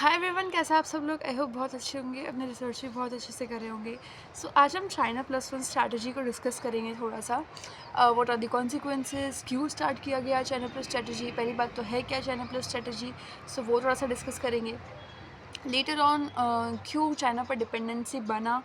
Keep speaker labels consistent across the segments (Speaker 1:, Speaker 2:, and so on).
Speaker 1: Hi everyone, कैसे आप सब लोग। आई होप बहुत अच्छे होंगे, अपने रिसर्च भी बहुत अच्छे से कर रहे होंगे। सो आज हम चाइना प्लस वन स्ट्रैटेजी को डिस्कस करेंगे थोड़ा सा। व्हाट आर द कॉन्सिक्वेंसेस, क्यों स्टार्ट किया गया चाइना प्लस स्ट्रैटेजी, पहली बात तो है क्या चाइना प्लस स्ट्रैटेजी। सो वो थोड़ा सा डिस्कस करेंगे। लेटर ऑन क्यों चाइना पर डिपेंडेंसी बना,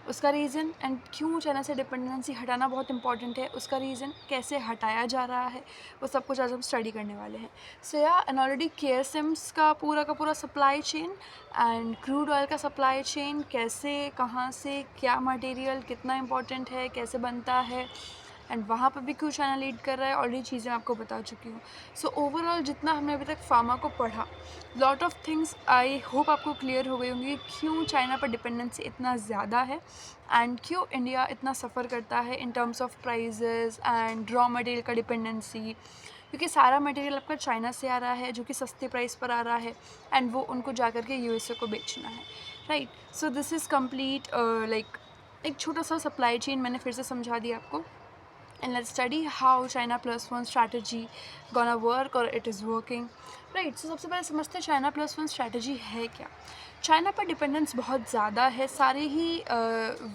Speaker 1: उसका रीज़न, एंड क्यों चाइना से डिपेंडेंसी हटाना बहुत इंपॉर्टेंट है, उसका रीज़न, कैसे हटाया जा रहा है, वो सब कुछ आज हम स्टडी करने वाले हैं। सो या एंड ऑलरेडी KSMs का पूरा supply chain and crude oil का सप्लाई चेन, कैसे, कहाँ से, क्या मटेरियल कितना इंपॉर्टेंट है, कैसे बनता है, एंड वहाँ पर भी क्यों चाइना लीड कर रहा है, और ये चीज़ें आपको बता चुकी हूँ। सो ओवरऑल जितना हमने अभी तक फार्मा को पढ़ा, lot of things I hope आपको क्लियर हो गई होंगी क्यों चाइना पर डिपेंडेंसी इतना ज़्यादा है एंड क्यों इंडिया इतना सफ़र करता है in terms of prices and raw material का डिपेंडेंसी, क्योंकि सारा मटेरियल आपका चाइना से आ रहा है जो कि सस्ते प्राइस पर आ रहा है एंड वो उनको जाकर के USA को बेचना है, right. So this is complete like एक छोटा सा सप्लाई चेन मैंने फिर से समझा दिया आपको। And let's study how China plus one strategy gonna work or it is working, right? So सबसे पहले समझते हैं चाइना प्लस वन स्ट्रैटेजी है क्या। चाइना पर डिपेंडेंस बहुत ज़्यादा है सारे ही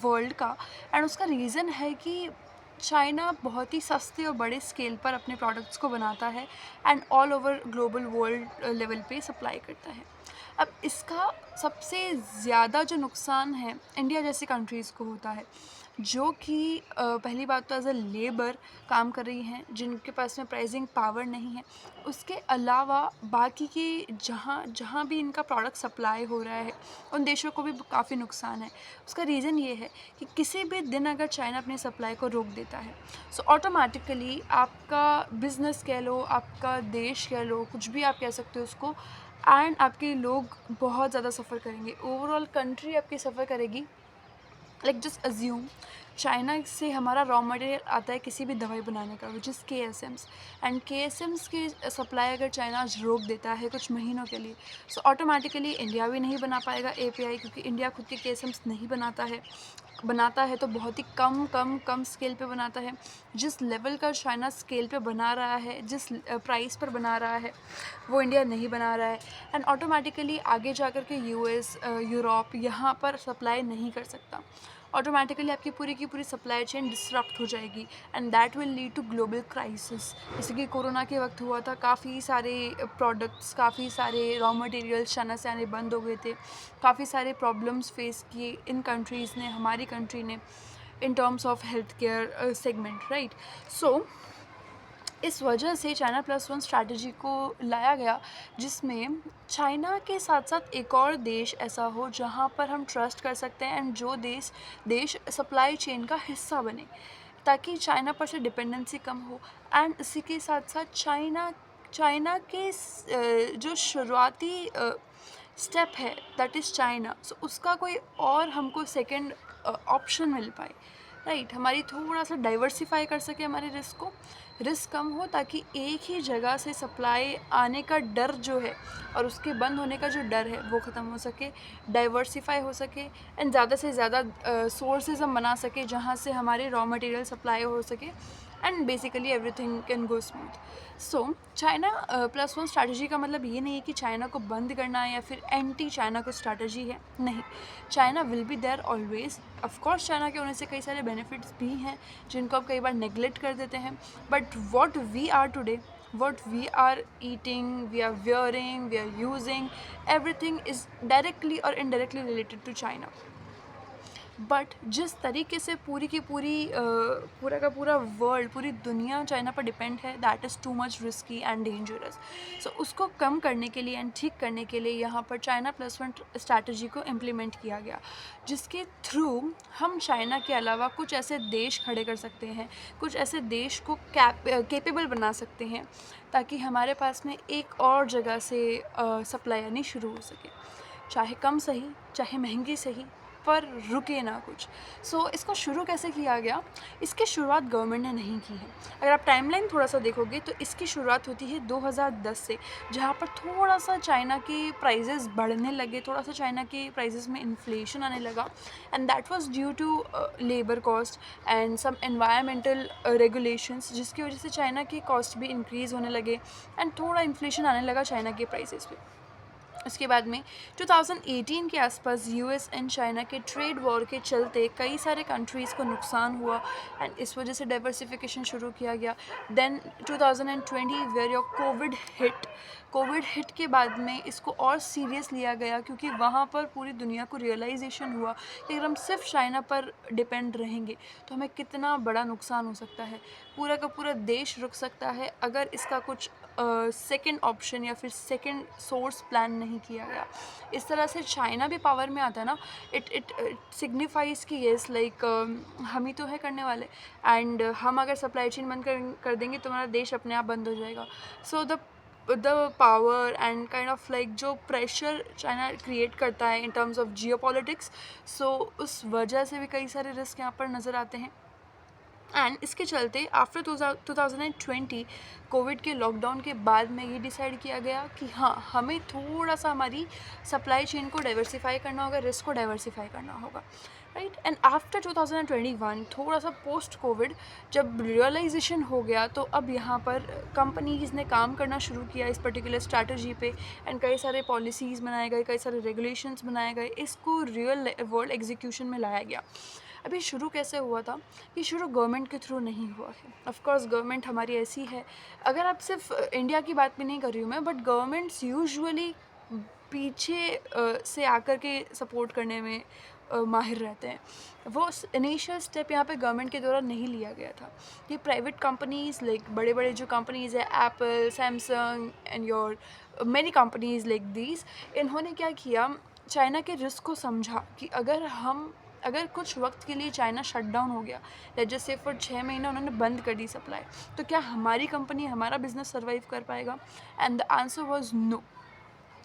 Speaker 1: वर्ल्ड का, एंड उसका रीज़न है कि चाइना बहुत ही सस्ते और बड़े स्केल पर अपने प्रोडक्ट्स को बनाता है and all over global world level पे सप्लाई करता है। अब इसका सबसे ज़्यादा जो नुकसान है इंडिया जैसी कंट्रीज़ को होता है, जो कि पहली बात तो एज अ लेबर काम कर रही हैं, जिनके पास में प्राइसिंग पावर नहीं है। उसके अलावा बाकी के जहाँ जहाँ भी इनका प्रोडक्ट सप्लाई हो रहा है उन देशों को भी काफ़ी नुकसान है। उसका रीज़न ये है कि किसी भी दिन अगर चाइना अपनी सप्लाई को रोक देता है, सो ऑटोमेटिकली आपका बिज़नेस कह लो, आपका देश कह लो, कुछ भी आप कह सकते हो उसको, एंड आपके लोग बहुत ज़्यादा सफ़र करेंगे। ओवरऑल कंट्री आपकी सफ़र करेगी। लाइक जस्ट अज्यूम चाइना से हमारा रॉ मटेरियल आता है किसी भी दवाई बनाने का, which is KSMs, and KSMs की सप्लाई अगर चाइना आज रोक देता है कुछ महीनों के लिए, सो ऑटोमेटिकली इंडिया भी नहीं बना पाएगा API, क्योंकि इंडिया खुद के KSMs नहीं बनाता है तो बहुत ही कम स्केल पे बनाता है। जिस लेवल का चाइना स्केल पे बना रहा है, जिस प्राइस पर बना रहा है, वो इंडिया नहीं बना रहा है, एंड ऑटोमेटिकली आगे जाकर के US यूरोप यहाँ पर सप्लाई नहीं कर सकता। ऑटोमेटिकली आपकी पूरी की पूरी सप्लाई चेन डिसरप्ट हो जाएगी and that will lead to global crisis. जैसे कि कोरोना के वक्त हुआ था, काफ़ी सारे प्रोडक्ट्स, काफ़ी सारे रॉ मटेरियल्स चाइना से आने बंद हो गए थे, काफ़ी सारे प्रॉब्लम्स फेस किए इन कंट्रीज़ ने, हमारी कंट्री ने, in terms of health care segment, right. So इस वजह से चाइना प्लस वन स्ट्रैटेजी को लाया गया, जिसमें चाइना के साथ साथ एक और देश ऐसा हो जहाँ पर हम ट्रस्ट कर सकते हैं एंड जो देश सप्लाई चेन का हिस्सा बने, ताकि चाइना पर से डिपेंडेंसी कम हो। एंड इसी के साथ साथ चाइना के जो शुरुआती स्टेप है, दैट इज़ चाइना, सो उसका कोई और हमको सेकेंड ऑप्शन मिल पाए, राइट। हमारी थोड़ा सा डाइवर्सिफाई कर सके, हमारे रिस्क कम हो, ताकि एक ही जगह से सप्लाई आने का डर जो है और उसके बंद होने का जो डर है वो ख़त्म हो सके, डाइवर्सिफाई हो सके, एंड ज़्यादा से ज़्यादा सोर्सेज हम बना सके जहाँ से हमारे रॉ मटेरियल सप्लाई हो सके, and basically everything can go smooth. So China plus one strategy का मतलब ये नहीं है कि चाइना को बंद करना है या फिर एंटी चाइना को स्ट्रैटेजी है, नहीं। China will be there always. Of course China के होने से कई सारे बेनिफिट्स भी हैं जिनको आप कई बार नेगलेक्ट कर देते हैं, but what we are today, what we are eating, we are wearing, we are using, everything is directly or indirectly related to China. But जिस तरीके से पूरी की पूरी पूरा का पूरा वर्ल्ड, पूरी दुनिया चाइना पर डिपेंड है, that is too much risky and dangerous. So उसको कम करने के लिए एंड ठीक करने के लिए यहाँ पर चाइना प्लस वन स्ट्रैटेजी को इम्प्लीमेंट किया गया, जिसके थ्रू हम चाइना के अलावा कुछ ऐसे देश खड़े कर सकते हैं, कुछ ऐसे देश को कैपेबल बना सकते हैं, ताकि हमारे पास में एक और जगह से सप्लाई आनी शुरू हो सके, चाहे कम सही, चाहे महंगी सही, पर रुके ना कुछ। सो इसको शुरू कैसे किया गया, इसकी शुरुआत गवर्नमेंट ने नहीं की है। अगर आप टाइमलाइन थोड़ा सा देखोगे तो इसकी शुरुआत होती है 2010 से, जहाँ पर थोड़ा सा चाइना के प्राइजेस बढ़ने लगे, थोड़ा सा चाइना के प्राइजेस में इन्फ्लेशन आने लगा, and that was due to labour cost and some environmental regulations, जिसकी वजह से चाइना के कॉस्ट भी इंक्रीज़ होने लगे एंड थोड़ा इन्फ्लेशन आने लगा चाइना के प्राइजेस पे। उसके बाद में 2018 के आसपास यूएस एंड चाइना के ट्रेड वॉर के चलते कई सारे कंट्रीज़ को नुकसान हुआ एंड इस वजह से डाइवर्सिफिकेशन शुरू किया गया। Then 2020 where your Covid hit के बाद में इसको और सीरियस लिया गया, क्योंकि वहाँ पर पूरी दुनिया को रियलाइजेशन हुआ कि अगर हम सिर्फ चाइना पर डिपेंड रहेंगे तो हमें कितना बड़ा नुकसान हो सकता है, पूरा का पूरा देश रुक सकता है अगर इसका कुछ सेकंड ऑप्शन या फिर सेकंड सोर्स प्लान नहीं किया गया। इस तरह से चाइना भी पावर में आता है ना, इट सिग्निफाइज कि येस लाइक हम ही तो है करने वाले, एंड हम अगर सप्लाई चेन बंद कर देंगे तो हमारा देश अपने आप बंद हो जाएगा। So the power and kind of like जो प्रेशर चाइना क्रिएट करता है in terms of geopolitics, so उस वजह से भी कई सारे रिस्क यहाँ पर नज़र आते हैं। एंड इसके चलते आफ्टर 2020 कोविड के लॉकडाउन के बाद में ये डिसाइड किया गया कि हाँ, हमें थोड़ा सा हमारी सप्लाई चेन को डाइवर्सिफाई करना होगा, रिस्क को डाइवर्सिफाई करना होगा, राइट। एंड आफ्टर 2021 थोड़ा सा पोस्ट कोविड जब रियलाइजेशन हो गया तो अब यहाँ पर कंपनीज़ ने काम करना शुरू किया इस पर्टिकुलर स्ट्रैटेजी पे, एंड कई सारे पॉलिसीज़ बनाए गए, कई सारे रेगुलेशंस बनाए गए, इसको रियल वर्ल्ड एग्जीक्यूशन में लाया गया। अभी शुरू कैसे हुआ था? ये शुरू गवर्नमेंट के थ्रू नहीं हुआ है। ऑफ कोर्स गवर्नमेंट हमारी ऐसी है, अगर आप सिर्फ इंडिया की बात भी नहीं कर रही हूँ मैं, बट गवर्नमेंट्स यूजुअली पीछे से आकर के सपोर्ट करने में माहिर रहते हैं। वो इनिशियल स्टेप यहाँ पे गवर्नमेंट के द्वारा नहीं लिया गया था। ये प्राइवेट कंपनीज़ लाइक बड़े बड़े जो कंपनीज़ है Apple, Samsung and your many companies like these, इन्होंने क्या किया, चाइना के रिस्क को समझा कि अगर कुछ वक्त के लिए चाइना शट डाउन हो गया, लेट्स जस्ट से फॉर 6 महीने उन्होंने बंद कर दी सप्लाई, तो क्या हमारी कंपनी, हमारा बिजनेस सर्वाइव कर पाएगा? And the answer was no.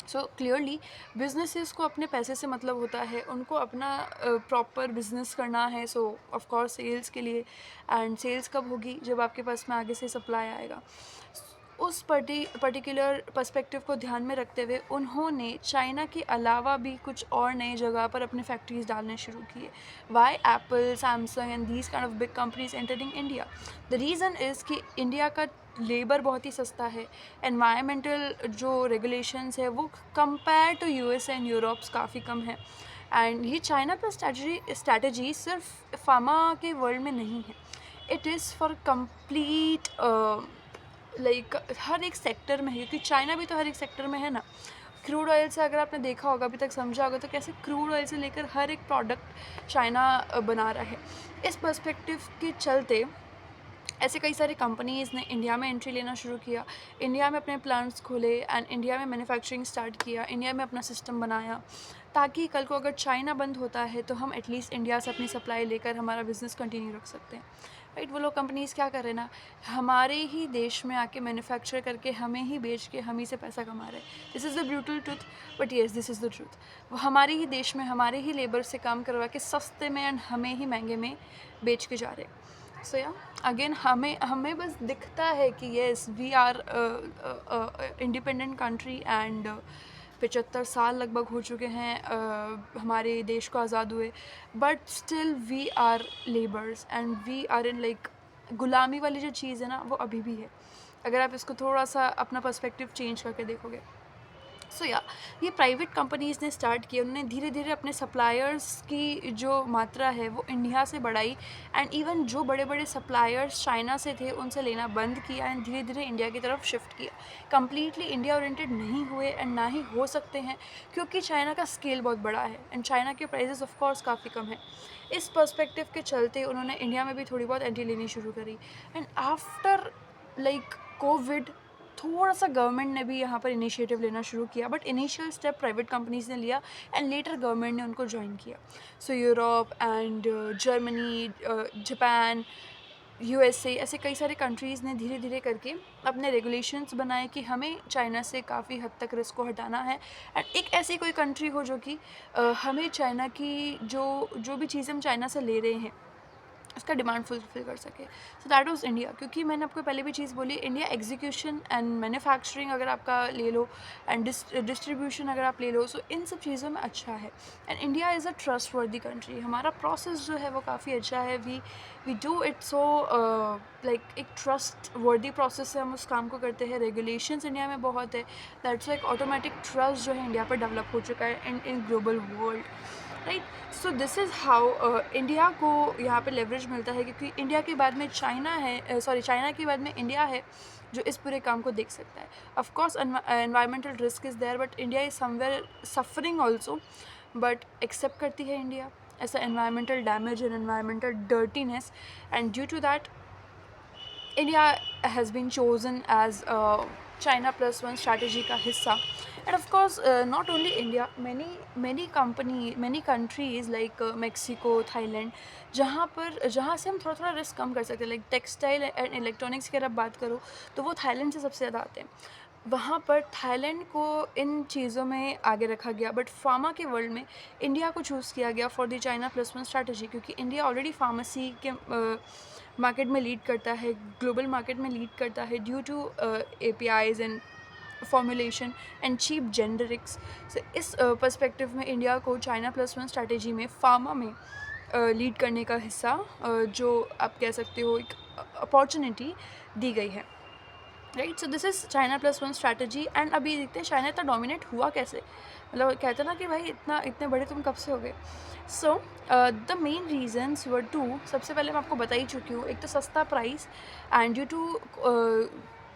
Speaker 1: So clearly businesses को अपने पैसे से मतलब होता है, उनको अपना प्रॉपर बिजनेस करना है। सो ऑफ कोर्स सेल्स के लिए, एंड सेल्स कब होगी? जब आपके पास में आगे से सप्लाई आएगा। उस पर्टिकुलर पर्सपेक्टिव को ध्यान में रखते हुए उन्होंने चाइना के अलावा भी कुछ और नई जगह पर अपने फैक्ट्रीज डालने शुरू किए। Why Apple, Samsung and these kind of big companies entering India? The reason is कि इंडिया का लेबर बहुत ही सस्ता है, एनवायरमेंटल जो रेगुलेशंस है वो compare to US and Europe's काफ़ी कम है। एंड ये चाइना प्लस स्ट्रैटेजी सिर्फ फार्मा के वर्ल्ड में नहीं है, it is for complete like हर एक सेक्टर में है, क्योंकि चाइना भी तो हर एक सेक्टर में है ना। क्रूड ऑयल से अगर आपने देखा होगा, अभी तक समझा होगा, तो कैसे क्रूड ऑयल से लेकर हर एक प्रोडक्ट चाइना बना रहा है। इस पर्सपेक्टिव के चलते ऐसे कई सारी कंपनीज़ ने इंडिया में एंट्री लेना शुरू किया, इंडिया में अपने प्लांट्स खोले एंड इंडिया में मैन्युफैक्चरिंग स्टार्ट किया, इंडिया में अपना सिस्टम बनाया, ताकि कल को अगर चाइना बंद होता है तो हम एटलीस्ट इंडिया से अपनी सप्लाई लेकर हमारा बिज़नेस कंटिन्यू रख सकते हैं, राइट। वो लोग कंपनीज़ क्या कर रहे हैं ना, हमारे ही देश में आके मैन्युफैक्चर करके हमें ही बेच के हम ही से पैसा कमा रहे हैं। This is the brutal truth, but yes this is the truth. वो हमारे ही देश में हमारे ही लेबर से काम करवा के सस्ते में एंड हमें ही महंगे में बेच के जा रहे हैं। सो या अगेन हमें बस दिखता है कि yes we are independent country and 75 साल लगभग हो चुके हैं हमारे देश को आज़ाद हुए, but still we are labours and we are in like गुलामी वाली जो चीज़ है ना, वो अभी भी है, अगर आप इसको थोड़ा सा अपना पर्सपेक्टिव चेंज करके देखोगे। सो या ये प्राइवेट कंपनीज़ ने स्टार्ट किया, उन्होंने धीरे धीरे अपने सप्लायर्स की जो मात्रा है वो इंडिया से बढ़ाई, एंड इवन जो बड़े बड़े सप्लायर्स चाइना से थे उनसे लेना बंद किया एंड धीरे धीरे इंडिया की तरफ शिफ्ट किया। कम्प्लीटली इंडिया ओरिएंटेड नहीं हुए एंड ना ही हो सकते हैं, क्योंकि चाइना का स्केल बहुत बड़ा है एंड चाइना के प्राइजेस ऑफ कोर्स काफ़ी कम है। इस पर्सपेक्टिव के चलते उन्होंने इंडिया में भी थोड़ी बहुत एंट्री लेनी शुरू करी, एंड आफ्टर लाइक कोविड थोड़ा सा गवर्नमेंट ने भी यहाँ पर इनिशिएटिव लेना शुरू किया, but initial step private companies ने लिया एंड लेटर गवर्नमेंट ने उनको ज्वाइन किया। So Europe and Germany, Japan, USA, ऐसे कई सारे कंट्रीज़ ने धीरे धीरे करके अपने रेगुलेशंस बनाए कि हमें चाइना से काफ़ी हद तक रिस्क को हटाना है, एंड एक ऐसी कोई कंट्री हो जो कि हमें चाइना की जो भी चीज़ें हम चाइना से ले रहे हैं उसका डिमांड फुलफिल कर सके। So that was India. क्योंकि मैंने आपको पहले भी चीज़ बोली, इंडिया एग्जीक्यूशन एंड मैन्युफैक्चरिंग अगर आपका ले लो एंड डिस्ट्रीब्यूशन अगर आप ले लो, सो इन सब चीज़ों में अच्छा है। And India is a trustworthy country. हमारा प्रोसेस जो है वो काफ़ी अच्छा है। We do it so like एक ट्रस्ट वर्दी प्रोसेस से हम उस काम को करते हैं। रेगुलेशंस इंडिया में बहुत है, दैट्स लाइक ऑटोमेटिक ट्रस्ट जो है इंडिया पर डेवलप हो चुका है in global world, right. So this is how India को यहाँ पे लेवरेज मिलता है, क्योंकि इंडिया के बाद में चाइना है, सॉरी चाइना के बाद में इंडिया है जो इस पूरे काम को देख सकता है। Of course environmental risk is there, but India is somewhere suffering also, but accept करती है इंडिया ऐसा environmental damage and environmental dirtiness, and due to that India has been chosen as China Plus One strategy का हिस्सा. And of course, not only India, many countries like Mexico, Thailand, जहाँ से हम थोड़ा थोड़ा रिस्क कम कर सकते हैं, लाइक टेक्सटाइल एंड इलेक्ट्रॉनिक्स की अगर आप बात करो तो वो थाईलैंड से सबसे ज़्यादा आते हैं। वहाँ पर थाईलैंड को इन चीज़ों में आगे रखा गया, बट फार्मा के वर्ल्ड में इंडिया को चूज़ किया गया for the China plus one strategy, क्योंकि इंडिया ऑलरेडी फार्मेसी के मार्केट में लीड करता है, ग्लोबल मार्केट में लीड करता है due to APIs and formulation and cheap generics. So इस पर्सपेक्टिव में इंडिया को चाइना प्लस वन स्ट्रैटेजी में फार्मा में लीड करने का हिस्सा जो आप कह सकते हो एक अपॉर्चुनिटी दी गई है, right. So this is China plus one strategy. And अभी देखते हैं चाइना इतना डोमिनेट हुआ कैसे, मतलब कहते हैं ना कि भाई इतने बड़े तुम कब से हो गए। So the main reasons were to, सबसे पहले मैं आपको बता ही चुकी हूँ, एक तो सस्ता price and due to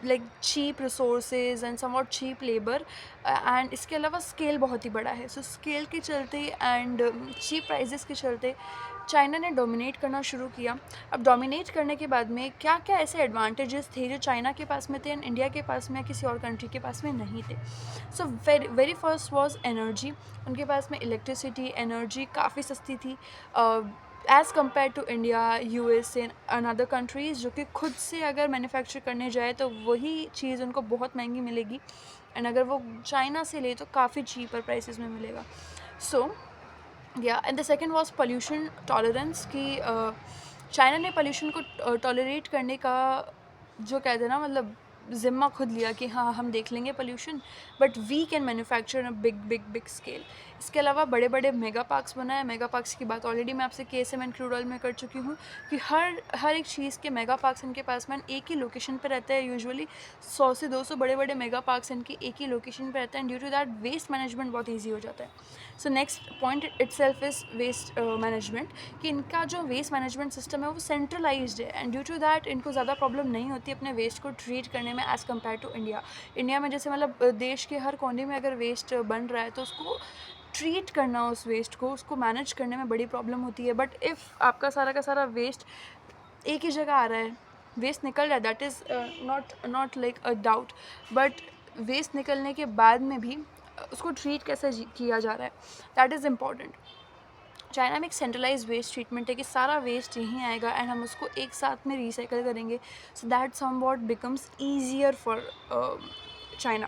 Speaker 1: like cheap resources and somewhat cheap labour, एंड इसके अलावा स्केल बहुत ही बड़ा है। सो स्केल के चलते एंड चीप प्राइजेस के चलते चाइना ने डोमिनेट करना शुरू किया। अब डोमिनेट करने के बाद में क्या क्या ऐसे एडवांटेजेस थे जो चाइना के पास में थे एंड इंडिया के पास में या किसी और कंट्री के पास में नहीं थे। So very first was energy. उनके पास में इलेक्ट्रिसिटी एनर्जी काफ़ी सस्ती थी as compare to India, US and another countries, जो कि खुद से अगर मैन्युफैक्चर करने जाए तो वही चीज़ उनको बहुत महंगी मिलेगी, एंड अगर वो चाइना से ले तो काफ़ी चीपर प्राइसेस में मिलेगा। सो या and the second was pollution tolerance, कि चाइना ने पोल्यूशन को टॉलरेट करने का जो कहते हैं ना, मतलब ज़िम्मा खुद लिया कि हाँ हम देख लेंगे pollution, but we can manufacture a big scale. इसके अलावा बड़े बड़े मेगा पार्क्स बनाए। मेगा पार्क्स की बात ऑलरेडी मैं आपसे KSM एंड क्रूड ऑयल में कर चुकी हूँ कि हर एक चीज़ के मेगा पार्क्स इनके पास में एक ही लोकेशन पे रहते हैं। यूजुअली 100 से 200 बड़े बड़े मेगा पार्क्स इनके एक ही लोकेशन पे रहते हैं, due to that waste management बहुत ईजी हो जाता है। So next point itself is waste management, कि इनका जो वेस्ट मैनेजमेंट सिस्टम है वो सेंट्रलाइज्ड है, एंड ड्यू टू दैट इनको ज़्यादा प्रॉब्लम नहीं होती अपने वेस्ट को ट्रीट करने में as compare to India. India में जैसे मतलब देश के हर कोने में अगर वेस्ट बन रहा है तो उसको ट्रीट करना, उस वेस्ट को उसको मैनेज करने में बड़ी प्रॉब्लम होती है। बट इफ़ आपका सारा का सारा वेस्ट एक ही जगह आ रहा है, वेस्ट निकल रहा है, that is not like a doubt, but waste निकलने के बाद में भी उसको ट्रीट कैसे किया जा रहा है, दैट इज़ इम्पॉर्टेंट। चाइना में एक सेंट्रलाइज वेस्ट ट्रीटमेंट है कि सारा वेस्ट यहीं आएगा एंड हम उसको एक साथ में रिसाइकल करेंगे, so that somewhat becomes easier for China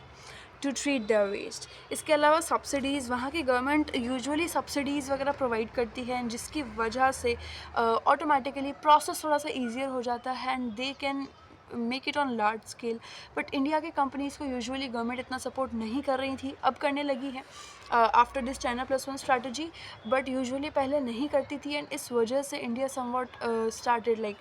Speaker 1: to treat their waste. इसके अलावा सब्सिडीज़, वहाँ की गवर्नमेंट यूजुअली सब्सिडीज़ वगैरह प्रोवाइड करती है, एंड जिसकी वजह से ऑटोमेटिकली प्रोसेस थोड़ा सा ईजियर हो जाता है and they can make it on large scale. But India के कंपनीज़ को यूजुअली गवर्नमेंट इतना सपोर्ट नहीं कर रही थी, अब करने लगी है after this China plus one strategy, but usually पहले नहीं करती थी, एंड इस वजह से India somewhat started like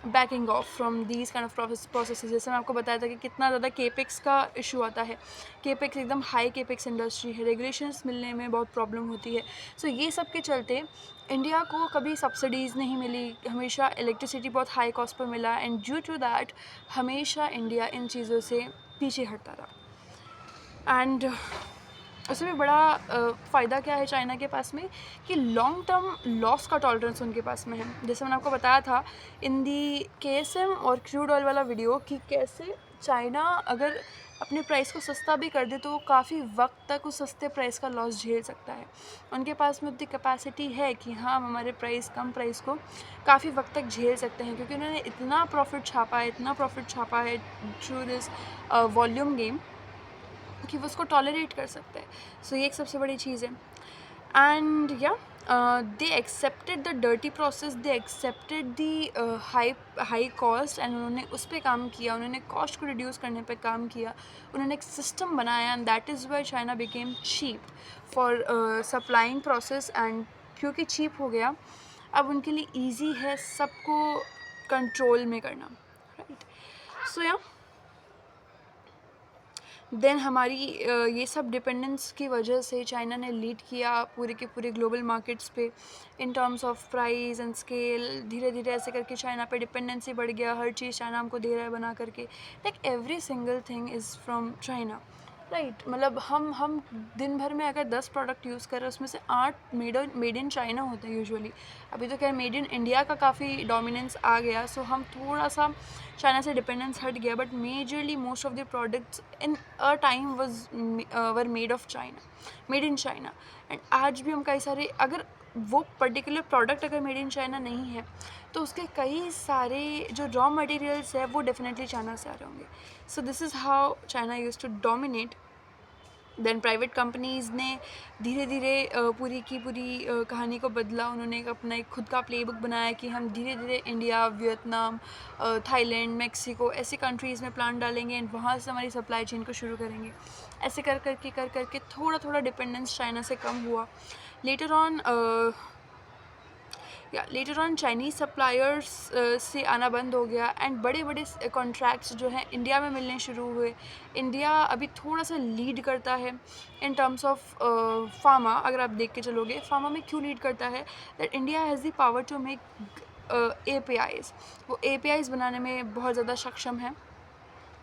Speaker 1: banking of from these kind of processes. जैसे मैं आपको बताया था कि कितना ज़्यादा केपेक्स का इशू आता है, केपेक्स एकदम हाई केपेक्स इंडस्ट्री है, रेगुलेशंस मिलने में बहुत प्रॉब्लम होती है। सो ये सब के चलते इंडिया को कभी सब्सिडीज़ नहीं मिली, हमेशा इलेक्ट्रिसिटी बहुत हाई कॉस्ट पर मिला, एंड ड्यू टू दैट हमेशा इंडिया इन चीज़ों से पीछे हटता रहा। एंड उससे भी बड़ा फ़ायदा क्या है चाइना के पास में, कि लॉन्ग टर्म लॉस का टॉलरेंस उनके पास में है। जैसे मैंने आपको बताया था इन दी KSM और क्रूड ऑयल वाला वीडियो, कि कैसे चाइना अगर अपने प्राइस को सस्ता भी कर दे तो वो काफ़ी वक्त तक उस सस्ते प्राइस का लॉस झेल सकता है। उनके पास में उतनी कैपेसिटी है कि हाँ हम हमारे कम प्राइस को काफ़ी वक्त तक झेल सकते हैं, क्योंकि उन्होंने इतना प्रॉफिट छापा है थ्रू दिस वॉल्यूम गेम कि वो उसको टॉलरेट कर सकते हैं। सो ये एक सबसे बड़ी चीज़ है। and yeah, they accepted the dirty process, they accepted the high cost, and उन्होंने उस पर काम किया, उन्होंने कॉस्ट को रिड्यूस करने पे काम किया, उन्होंने एक सिस्टम बनाया, and that is why China became cheap for supplying process, and क्योंकि चीप हो गया अब उनके लिए ईजी है सबको कंट्रोल में करना, राइट. सो या देन हमारी ये सब डिपेंडेंस की वजह से चाइना ने लीड किया पूरे के पूरे ग्लोबल मार्केट्स पे इन terms of price and scale. धीरे धीरे ऐसे करके चाइना पे डिपेंडेंसी बढ़ गया, हर चीज़ चाइना हमको दे रहा है बना करके, like every single thing is from China, right. मतलब हम दिन भर में अगर 10 प्रोडक्ट यूज़ कर रहे हैं उसमें से 8 मेड इन चाइना होते हैं यूजुअली. अभी तो क्या मेड इन इंडिया का काफ़ी डोमिनेंस आ गया, सो हम थोड़ा सा चाइना से डिपेंडेंस हट गया, but majorly most of the products in a time were made of China, made in China. And आज भी हम कई सारे, अगर वो पर्टिकुलर प्रोडक्ट अगर मेड इन चाइना नहीं है तो उसके कई सारे जो रॉ मटेरियल्स है वो डेफिनेटली चाइना से आ रहे होंगे. So this is how China use to dominate. Then private companies ने धीरे धीरे पूरी की पूरी कहानी को बदला. उन्होंने अपना एक खुद का प्लेबुक बनाया कि हम धीरे धीरे इंडिया, वियतनाम, थाईलैंड, मेक्सिको ऐसी कंट्रीज़ में प्लांट डालेंगे एंड वहाँ से हमारी सप्लाई चेन को शुरू करेंगे. ऐसे कर करके थोड़ा थोड़ा डिपेंडेंस चाइना से कम हुआ. लेटर ऑन चाइनीज़ सप्लायर्स से आना बंद हो गया, एंड बड़े बड़े कॉन्ट्रैक्ट्स जो हैं इंडिया में मिलने शुरू हुए. इंडिया अभी थोड़ा सा लीड करता है इन टर्म्स ऑफ फार्मा. अगर आप देख के चलोगे फार्मा में क्यों लीड करता है, that India has the power to make APIs. वो APIs बनाने में बहुत ज़्यादा सक्षम है.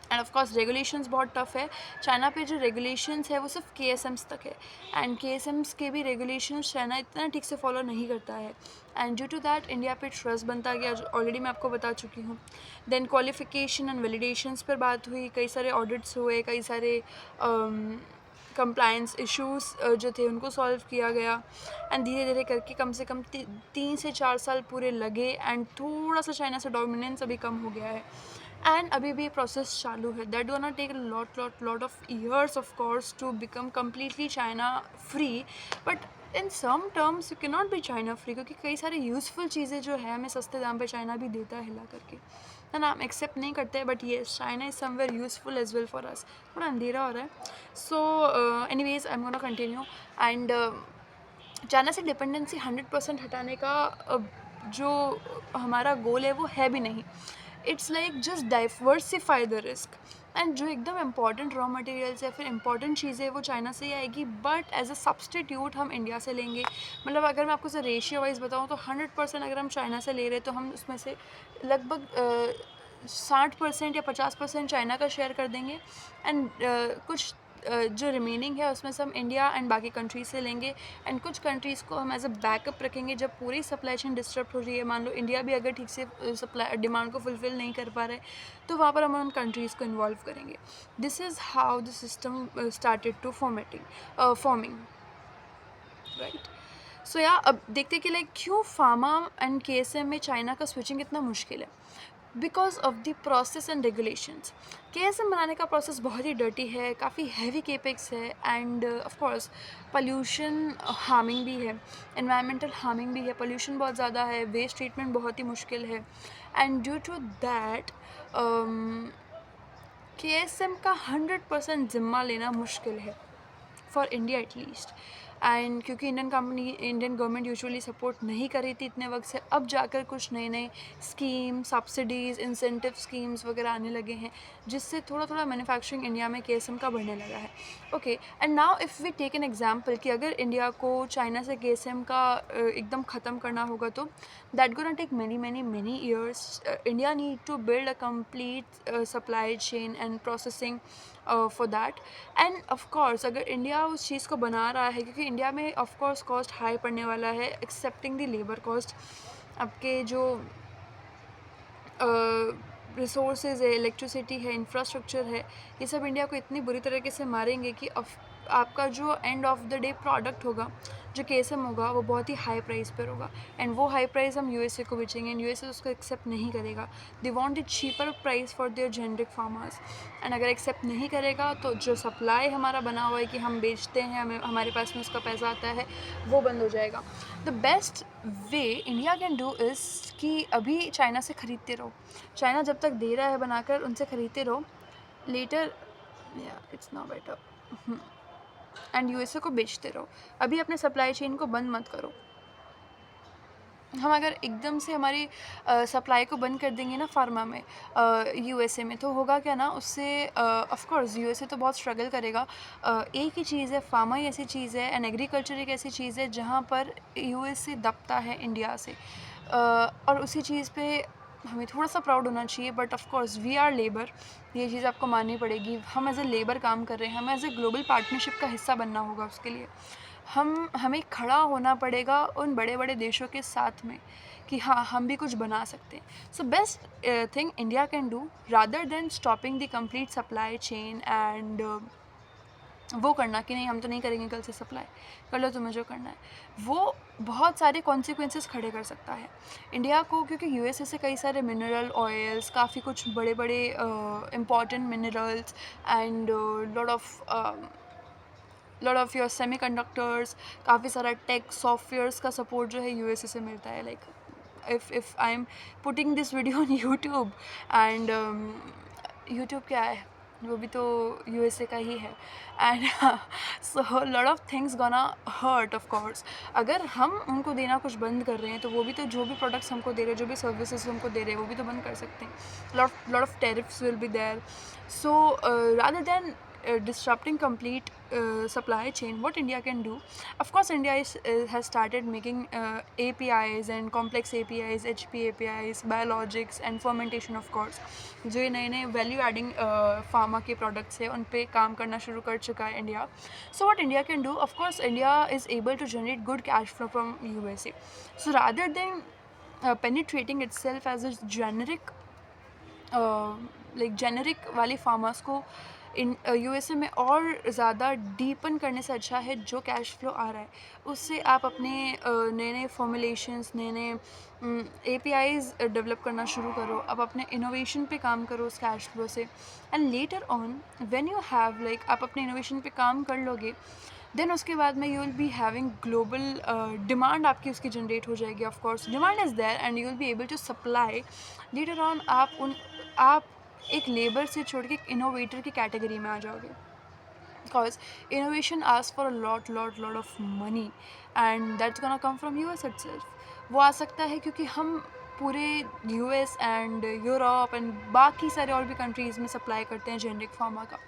Speaker 1: एंड ऑफ कोर्स रेगुलेशंस बहुत टफ है. चाइना पे जो रेगुलेशंस है वो सिर्फ KSMs तक है, एंड KSMs के भी रेगुलेशंस चाइना इतना ठीक से फॉलो नहीं करता है, and due to that India पे ट्रस्ट बनता गया, जो ऑलरेडी मैं आपको बता चुकी हूँ. देन क्वालिफिकेशन एंड वैलिडेशंस पर बात हुई, कई सारे ऑडिट्स हुए, कई सारे कंप्लायंस इश्यूज़ जो थे उनको सॉल्व किया गया, एंड धीरे धीरे करके कम से कम 3 से 4 साल पूरे लगे, एंड थोड़ा सा चाइना से डोमिनेंस अभी कम हो गया है, एंड अभी भी प्रोसेस चालू है. That gonna take lot of years of course to become completely China free, but in some terms you can not be China free, क्योंकि कई सारी यूज़फुल चीज़ें जो है हमें सस्ते दाम पे चाइना भी देता है हिला करके, है ना. हम एक्सेप्ट नहीं करते, but yes China is somewhere useful as well for us. थोड़ा अंधेरा हो रहा है. So anyways I am gonna continue. And China से डिपेंडेंसी 100% हटाने का जो हमारा गोल है वो है भी नहीं. It's like just diversify the risk, and जो एकदम इंपॉर्टेंट रॉ मटेरियल्स या फिर इंपॉर्टेंट चीज़ें वो चाइना से ही आएगी, बट एज अ सब्सटीट्यूट हम इंडिया से लेंगे. मतलब अगर मैं आपको से रेशियो वाइज बताऊँ तो 100% अगर हम चाइना से ले रहे हैं तो हम उसमें से लगभग 60% या 50% चाइना का शेयर कर देंगे, एंड कुछ जो रिमेनिंग है उसमें से हम इंडिया एंड बाकी कंट्रीज से लेंगे, एंड कुछ कंट्रीज़ को हम एज अ बैकअप रखेंगे जब पूरी सप्लाई चेन डिस्टर्ब हो रही है. मान लो इंडिया भी अगर ठीक से सप्लाई डिमांड को फुलफ़िल नहीं कर पा रहे तो वहाँ पर हम उन कंट्रीज़ को इन्वॉल्व करेंगे. This is how the system started to forming, right. So या अब देखते कि लाइक क्यों फार्मा एंड KSM में चाइना का स्विचिंग इतना मुश्किल है. Because of the process and regulations. KSM बनाने का प्रोसेस बहुत ही डर्टी है, काफ़ी हैवी केपेक्स है, and of course pollution harming भी है, एनवायरमेंटल हार्मिंग भी है. पॉल्यूशन बहुत ज़्यादा है, वेस्ट ट्रीटमेंट बहुत ही मुश्किल है, and due to that KSM का 100% ज़िम्मा लेना मुश्किल है फॉर इंडिया एटलीस्ट. एंड क्योंकि इंडियन गवर्नमेंट यूजुअली सपोर्ट नहीं कर रही थी इतने वक्त से, अब जाकर कुछ नए नए स्कीम, सब्सिडीज़, इंसेंटिव स्कीम्स वगैरह आने लगे हैं, जिससे थोड़ा थोड़ा मैन्युफैक्चरिंग इंडिया में KSM का बढ़ने लगा है. Okay, and now if we take an example कि अगर इंडिया को चाइना से KSM का एकदम ख़त्म करना होगा तो that gonna take many years. India need to build a complete supply chain and processing for that. And of course अगर इंडिया उस चीज़ को बना रहा है, क्योंकि इंडिया में ऑफ कोर्स कॉस्ट हाई पड़ने वाला है, एक्सेप्टिंग द लेबर कॉस्ट. आपके जो रिसोर्सेज है, इलेक्ट्रिसिटी है, इंफ्रास्ट्रक्चर है, ये सब इंडिया को इतनी बुरी तरीके से मारेंगे कि आपका जो end of the day product होगा जो KSM होगा वो बहुत ही हाई प्राइस पर होगा, एंड वो हाई प्राइस हम USA को बेचेंगे एंड USA उसको एक्सेप्ट नहीं करेगा. They want it cheaper price for their generic farmers, and अगर एक्सेप्ट नहीं करेगा तो जो सप्लाई हमारा बना हुआ है कि हम बेचते हैं, हमें हमारे पास में उसका पैसा आता है, वो बंद हो जाएगा. The best way India can do is कि अभी चाइना से ख़रीदते रहो. चाइना जब तक दे रहा है बनाकर उनसे ख़रीदते रहो. Later it's not better, and USA को बेचते रहो. अभी अपने सप्लाई चेन को बंद मत करो. हम अगर एकदम से हमारी सप्लाई को बंद कर देंगे ना फार्मा में, USA में, तो होगा क्या ना, उससे ऑफ कोर्स USA तो बहुत स्ट्रगल करेगा. एक ही चीज़ है, फार्मा ही ऐसी चीज़ है एंड एग्रीकल्चर एक ऐसी चीज़ है जहाँ पर USA दबता है इंडिया से. और उसी चीज़ पे हमें थोड़ा सा प्राउड होना चाहिए. But of course we are labour, ये चीज़ आपको माननी पड़ेगी. हम एज ए लेबर काम कर रहे हैं, हमें एज ए ग्लोबल पार्टनरशिप का हिस्सा बनना होगा. उसके लिए हमें खड़ा होना पड़ेगा उन बड़े बड़े देशों के साथ में कि हाँ, हम भी कुछ बना सकते हैं. So best thing India can do rather than stopping the complete supply chain and वो करना कि नहीं हम तो नहीं करेंगे कल से सप्लाई, कर लो तुम्हें जो करना है, वो बहुत सारे कॉन्सिक्वेंसेस खड़े कर सकता है इंडिया को. क्योंकि USA से कई सारे मिनरल ऑयल्स, काफ़ी कुछ बड़े बड़े important minerals and lot of your semi conductors, काफ़ी सारा टेक सॉफ्टवेयर्स का सपोर्ट जो है USA से मिलता है. Like if I am putting this video on YouTube and YouTube क्या है, वो भी तो USA का ही है. And so lot of things gonna hurt of course. अगर हम उनको देना कुछ बंद कर रहे हैं तो वो भी तो जो भी प्रोडक्ट्स हमको दे रहे हैं, जो भी सर्विसेज हमको दे रहे हैं, वो भी तो बंद कर सकते हैं. Lot of tariffs will be there. So rather than disrupting complete supply chain, what India can do, of course India has started making APIs and complex APIs, HP APIs, biologics and fermentation. of course जो ये नए नए value adding pharma के products है उन पे काम करना शुरू कर चुका है India. So what India can do, of course India is able to generate good cash flow from USA. So rather than penetrating itself as a generic like generic वाली फार्मर्स को इन USA में और ज़्यादा deepen करने से अच्छा है जो कैश फ्लो आ रहा है उससे आप अपने नए नए फॉर्मुलेशंस, नए नए APIs डेवलप करना शुरू करो. अब अपने इनोवेशन पे काम करो उस कैश फ्लो से, and later on when you have like आप अपने इनोवेशन पे काम कर लोगे, देन उसके बाद में you will be having global demand आपकी उसकी जनरेट हो जाएगी. Of course demand is there and you will be able to supply. Later on आप एक लेबर से छोड़ के एक इनोवेटर की कैटेगरी में आ जाओगे. Because innovation ask for a lot of money and that's gonna come from US itself. वो आ सकता है क्योंकि हम पूरे US एंड यूरोप एंड बाकी सारे और भी कंट्रीज़ में सप्लाई करते हैं जेनरिक फार्मा का.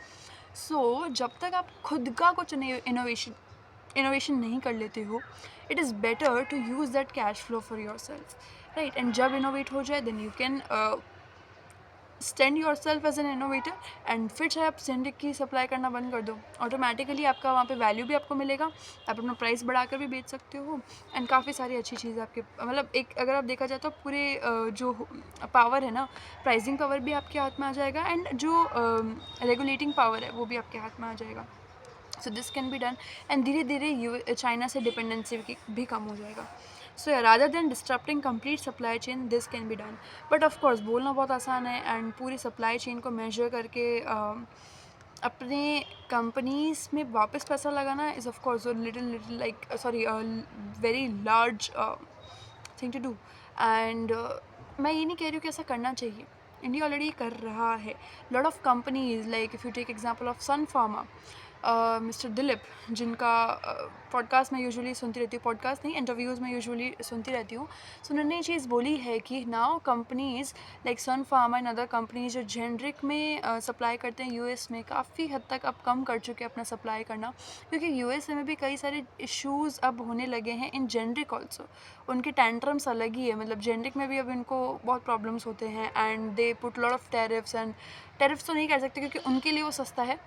Speaker 1: सो जब तक आप खुद का कुछ इनोवेशन नहीं कर लेते हो, it is better to use that cash flow for yourself, right. And जब इनोवेट हो जाए then you can stand yourself as an innovator. And फिर चाहे आप जेनरिक की सप्लाई करना बंद कर दो, ऑटोमेटिकली आपका वहाँ पे वैल्यू भी आपको मिलेगा, आप अपना प्राइस बढ़ाकर भी बेच सकते हो एंड काफ़ी सारी अच्छी चीज़ आपके मतलब एक अगर आप देखा जाए तो पूरे जो पावर है ना, प्राइसिंग पावर भी आपके हाथ में आ जाएगा एंड जो रेगुलेटिंग पावर है वो भी आपके हाथ में आ जाएगा. So this can be done and धीरे धीरे चाइना से डिपेंडेंसी भी कम हो जाएगा. सो rather then disturbing complete supply chain, this can be done. But of course बोलना बहुत आसान है एंड पूरी सप्लाई चेन को मेजर करके अपने कंपनीज में वापस पैसा लगाना is of course little like very large thing to do. And मैं ये नहीं कह रही हूँ कि ऐसा करना चाहिए, इंडिया ऑलरेडी कर रहा है. Lot of companies like if you take example of Sun Pharma, mister Dilip, जिनका पॉडकास्ट मैं यूजुअली सुनती रहती हूँ, पॉडकास्ट नहीं इंटरव्यूज़ में यूजुअली सुनती रहती हूँ. सो उन्होंने ये चीज़ बोली है कि now companies like Sun Pharma and other companies जो जेनरिक में सप्लाई करते हैं US में, काफ़ी हद तक अब कम कर चुके हैं अपना सप्लाई करना, क्योंकि USA में भी कई सारे इश्यूज़ अब होने लगे हैं इन जेनरिक ऑल्सो. उनके टेंट्रम्स अलग ही है, मतलब जेनरिक में भी अब इनको बहुत प्रॉब्लम्स होते हैं and they put lot of tariffs. And tariffs तो नहीं कह सकते क्योंकि उनके लिए वो सस्ता है,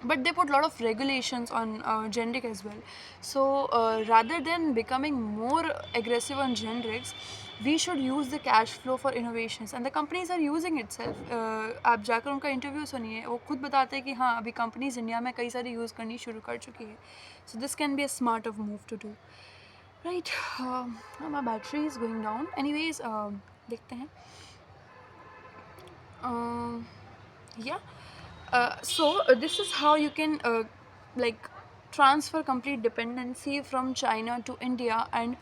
Speaker 1: but they put a lot of regulations on generic as well. So rather than becoming more aggressive on generics, we should use the cash flow for innovations, and the companies are using itself. आप जाकर उनका interview सुनिए, वो खुद बताते हैं कि हाँ अभी कंपनीज इंडिया में कई सारी यूज़ करनी शुरू कर चुकी है. So this can be a smart of move to do. Right, my battery is going down. Anyways, देखते हैं. Yeah. So this is how you can like transfer complete dependency from China to India, and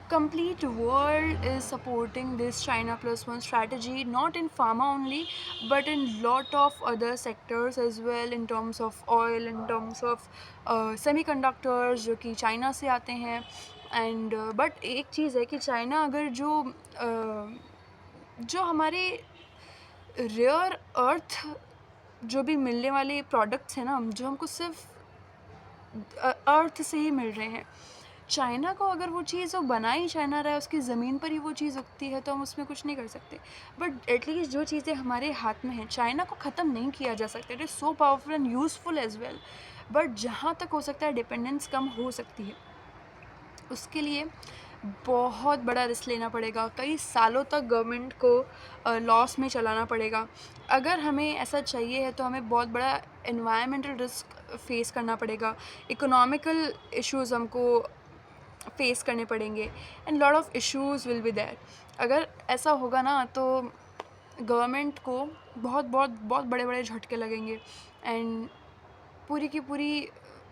Speaker 1: complete world is supporting this China plus one strategy, not in pharma only but in lot of other sectors as well, in terms of oil, in terms of semiconductors जो कि China से आते हैं. And but एक चीज़ है कि China अगर जो हमारे रेयर अर्थ जो भी मिलने वाले प्रोडक्ट्स हैं ना, जो हमको सिर्फ अर्थ से ही मिल रहे हैं, चाइना को अगर वो चीज़ वो बना ही चाइना रहा है, उसकी ज़मीन पर ही वो चीज़ उगती है, तो हम उसमें कुछ नहीं कर सकते. बट एटलीस्ट जो चीज़ें हमारे हाथ में हैं, चाइना को ख़त्म नहीं किया जा सकता. It is so powerful and useful as well. But जहाँ तक हो सकता है डिपेंडेंस कम हो सकती है, उसके लिए बहुत बड़ा रिस्क लेना पड़ेगा. कई सालों तक गवर्नमेंट को लॉस में चलाना पड़ेगा. अगर हमें ऐसा चाहिए है तो हमें बहुत बड़ा एनवायरमेंटल रिस्क फेस करना पड़ेगा. इकोनॉमिकल इश्यूज़ हमको फेस करने पड़ेंगे, and lot of issues will be there. अगर ऐसा होगा ना तो गवर्नमेंट को बहुत बहुत बहुत बड़े बड़े झटके लगेंगे. एंड पूरी की पूरी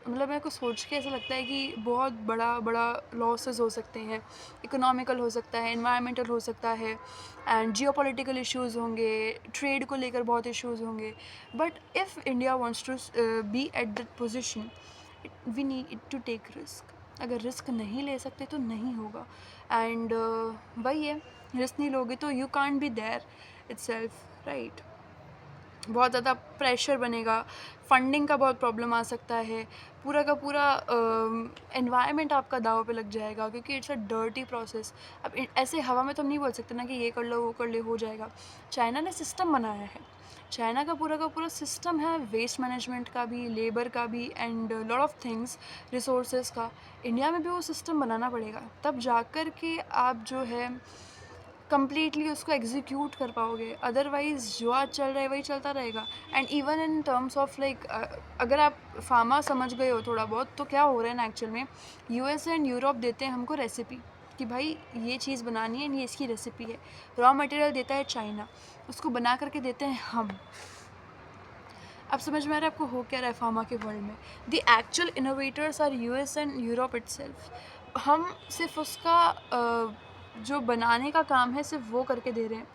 Speaker 1: मतलब मेरे को सोच के ऐसा लगता है कि बहुत बड़ा बड़ा लॉसेस हो सकते हैं. इकोनॉमिकल हो सकता है, एनवायरमेंटल हो सकता है, एंड जियोपॉलिटिकल इश्यूज़ होंगे, ट्रेड को लेकर बहुत इश्यूज़ होंगे. But if India wants to be at that position, we need to take risk. अगर रिस्क नहीं ले सकते तो नहीं होगा. एंड वही है, रिस्क नहीं लोगे तो you can't be there itself, right. बहुत ज़्यादा प्रेशर बनेगा, फंडिंग का बहुत प्रॉब्लम आ सकता है, पूरा का पूरा एनवायरनमेंट आपका दाव पे लग जाएगा, क्योंकि इट्स अ डर्टी प्रोसेस. अब ऐसे हवा में तो हम नहीं बोल सकते ना कि ये कर लो वो कर ले हो जाएगा. चाइना ने सिस्टम बनाया है. चाइना का पूरा सिस्टम है, वेस्ट मैनेजमेंट का भी, लेबर का भी, and lot of things, resources का. इंडिया में भी वो सिस्टम बनाना पड़ेगा, तब जाकर के आप जो है कम्प्लीटली उसको एग्जीक्यूट कर पाओगे. अदरवाइज़ जो आज चल रहा है वही चलता रहेगा. And even in terms of like अगर आप फार्मा समझ गए हो थोड़ा बहुत, तो क्या हो रहा है ना एक्चुअल में, यूएस एंड यूरोप देते हैं हमको रेसिपी कि भाई ये चीज़ बनानी है, ये इसकी रेसिपी है. रॉ मटेरियल देता है चाइना, उसको बना करके देते हैं हम. अब समझ में आ रहा है आपको हो क्या रहा है फार्मा के वर्ल्ड में. The actual innovators are US and Europe itself. हम सिर्फ उसका जो बनाने का काम है सिर्फ वो करके दे रहे हैं,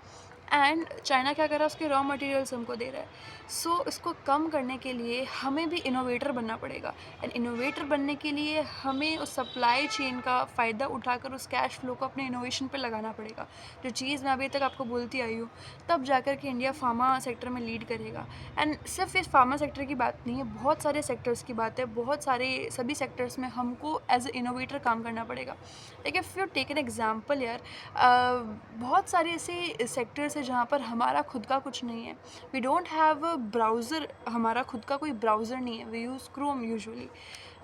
Speaker 1: एंड चाइना क्या कर रहा है, उसके रॉ मटेरियल्स हमको दे रहा है. सो इसको कम करने के लिए हमें भी इनोवेटर बनना पड़ेगा. एंड इनोवेटर बनने के लिए हमें उस सप्लाई चेन का फ़ायदा उठाकर उस कैश फ्लो को अपने इनोवेशन पे लगाना पड़ेगा. जो चीज़ मैं अभी तक आपको बोलती आई हूँ, तब जाकर के इंडिया फार्मा सेक्टर में लीड करेगा. एंड सिर्फ इस फार्मा सेक्टर की बात नहीं है, बहुत सारे सेक्टर्स की बात है. बहुत सारे सभी सेक्टर्स में हमको एज ए इनोवेटर काम करना पड़ेगा. Like if you take an example यार, बहुत सारे ऐसे सेक्टर्स हैं जहाँ पर हमारा खुद का कुछ नहीं है. We don't have a browser, हमारा खुद का कोई ब्राउज़र नहीं है. We use Chrome usually,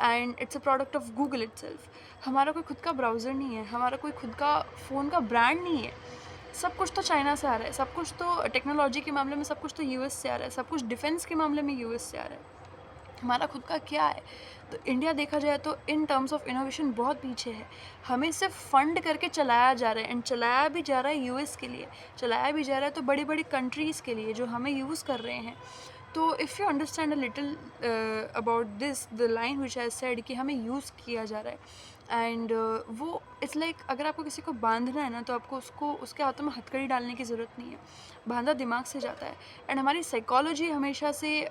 Speaker 1: and it's a product of Google itself. हमारा कोई खुद का ब्राउज़र नहीं है, हमारा कोई खुद का फ़ोन का ब्रांड नहीं है. सब कुछ तो चाइना से आ रहा है, सब कुछ तो टेक्नोलॉजी के मामले में सब कुछ तो यूएस से आ रहा है, सब कुछ डिफेंस के मामले में यूएस से आ रहा है. हमारा खुद का क्या है? तो इंडिया देखा जाए तो इन टर्म्स ऑफ इनोवेशन बहुत पीछे है. हमें सिर्फ फंड करके चलाया जा रहा है, एंड चलाया भी जा रहा है यूएस के लिए, चलाया भी जा रहा है तो बड़ी बड़ी कंट्रीज़ के लिए जो हमें यूज़ कर रहे हैं. तो if you understand a little about this, the line which I said कि हमें यूज़ किया जा रहा है, एंड वो इट्स लाइक अगर आपको किसी को बांधना है ना, तो आपको उसको उसके हाथों में हथकड़ी डालने की ज़रूरत नहीं है. बांधा दिमाग से जाता है. एंड हमारी साइकोलॉजी हमेशा से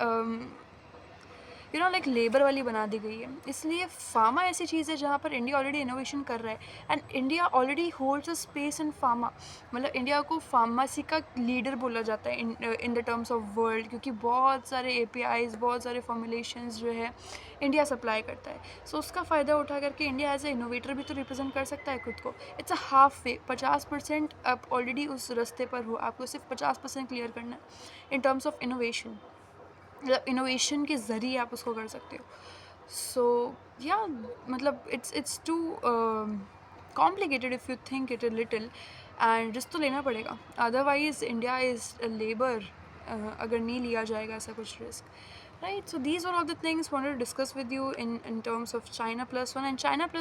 Speaker 1: लाइक लेबर वाली बना दी गई है. इसलिए फार्मा ऐसी चीज़ है जहाँ पर इंडिया ऑलरेडी इनोवेशन कर रहा है, and India already holds a space in pharma. मतलब इंडिया को फार्मेसी का लीडर बोला जाता है in the terms of world, क्योंकि बहुत सारे एपीआईज, बहुत सारे फॉर्मुलेशंस जो है इंडिया सप्लाई करता है. सो उसका फ़ायदा उठा करके इंडिया एज ए इनोवेटर भी तो रिप्रेजेंट कर सकता है खुद को. It's a half way. 50% आप ऑलरेडी उस रास्ते पर हो, आपको सिर्फ 50% क्लियर करना है इन टर्म्स ऑफ इनोवेशन. मतलब इनोवेशन के ज़रिए आप उसको कर सकते हो. सो या मतलब it's too complicated if you think it a little, and risk तो लेना पड़ेगा, अदरवाइज इंडिया इज़ लेबर, अगर नहीं लिया जाएगा ऐसा कुछ risk, right. So these are all the things wanted to discuss with you in terms of China Plus One. And China Plus